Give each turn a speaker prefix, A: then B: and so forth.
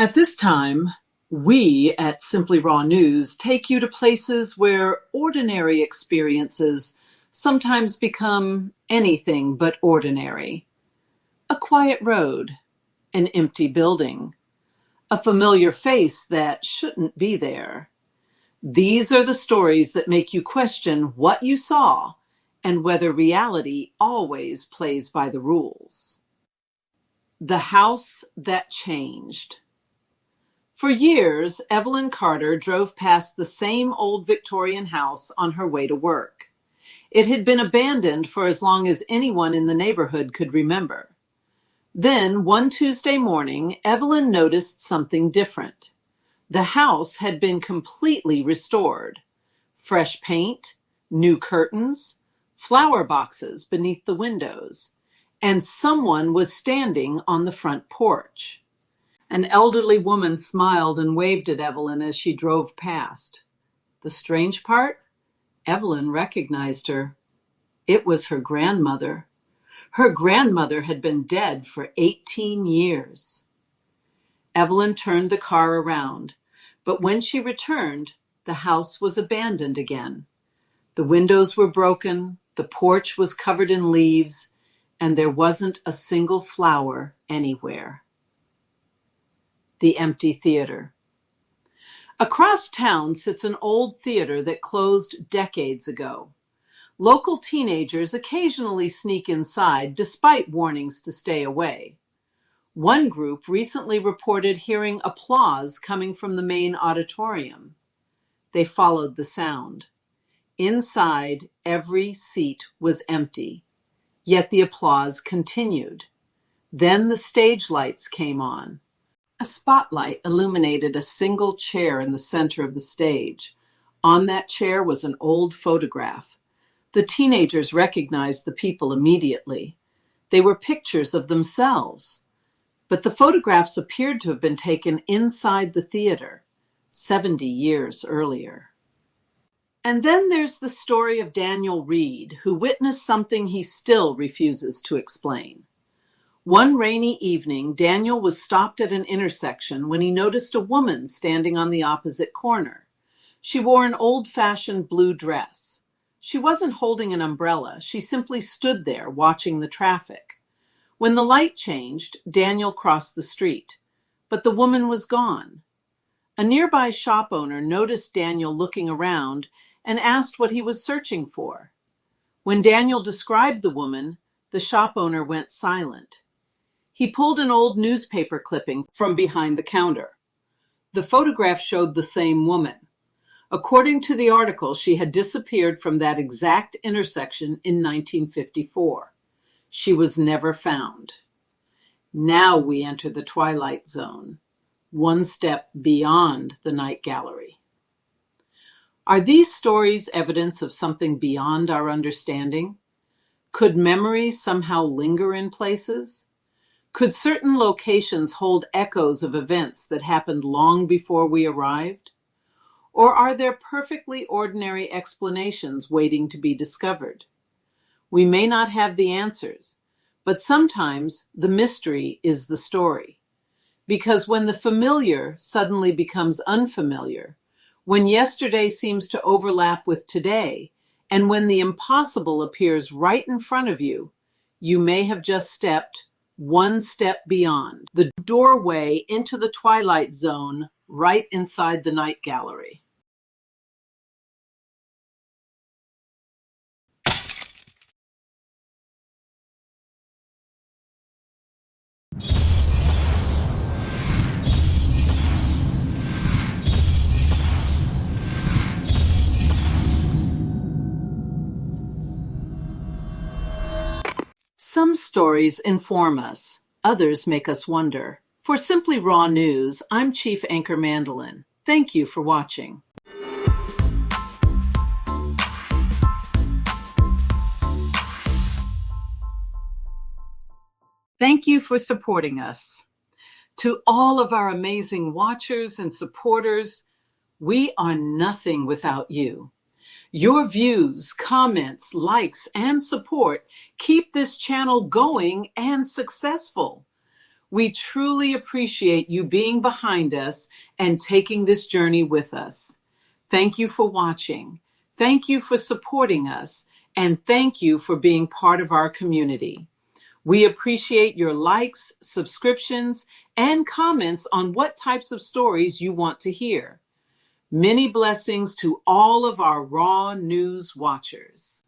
A: At this time, we at Simply Raw News take you to places where ordinary experiences sometimes become anything but ordinary. A quiet road, an empty building, a familiar face that shouldn't be there. These are the stories that make you question what you saw and whether reality always plays by the rules. The House That Changed. For years, Evelyn Carter drove past the same old Victorian house on her way to work. It had been abandoned for as long as anyone in the neighborhood could remember. Then, one Tuesday morning, Evelyn noticed something different. The house had been completely restored. Fresh paint, new curtains, flower boxes beneath the windows, and someone was standing on the front porch. An elderly woman smiled and waved at Evelyn as she drove past. The strange part? Evelyn recognized her. It was her grandmother. Her grandmother had been dead for 18 years. Evelyn turned the car around, but when she returned, the house was abandoned again. The windows were broken, the porch was covered in leaves, and there wasn't a single flower anywhere. The empty theater. Across town sits an old theater that closed decades ago. Local teenagers occasionally sneak inside despite warnings to stay away. One group recently reported hearing applause coming from the main auditorium. They followed the sound. Inside, every seat was empty, yet the applause continued. Then the stage lights came on. A spotlight illuminated a single chair in the center of the stage. On that chair was an old photograph. The teenagers recognized the people immediately. They were pictures of themselves. But the photographs appeared to have been taken inside the theater, 70 years earlier. And then there's the story of Daniel Reed, who witnessed something he still refuses to explain. One rainy evening, Daniel was stopped at an intersection when he noticed a woman standing on the opposite corner. She wore an old-fashioned blue dress. She wasn't holding an umbrella. She simply stood there watching the traffic. When the light changed, Daniel crossed the street, but the woman was gone. A nearby shop owner noticed Daniel looking around and asked what he was searching for. When Daniel described the woman, the shop owner went silent. He pulled an old newspaper clipping from behind the counter. The photograph showed the same woman. According to the article, she had disappeared from that exact intersection in 1954. She was never found. Now we enter the twilight zone, one step beyond the night gallery. Are these stories evidence of something beyond our understanding? Could memory somehow linger in places? Could certain locations hold echoes of events that happened long before we arrived? Or are there perfectly ordinary explanations waiting to be discovered? We may not have the answers, but sometimes the mystery is the story. Because when the familiar suddenly becomes unfamiliar, when yesterday seems to overlap with today, and when the impossible appears right in front of you, you may have just stepped one step beyond the doorway into the twilight zone right inside the night gallery. Some stories inform us, others make us wonder. For Simply Raw News, I'm Chief Anchor Mandolin. Thank you for watching. Thank you for supporting us. To all of our amazing watchers and supporters, we are nothing without you. Your views, comments, likes, and support keep this channel going and successful. We truly appreciate you being behind us and taking this journey with us. Thank you for watching. Thank you for supporting us. And thank you for being part of our community. We appreciate your likes, subscriptions, and comments on what types of stories you want to hear. Many blessings to all of our Raw News watchers.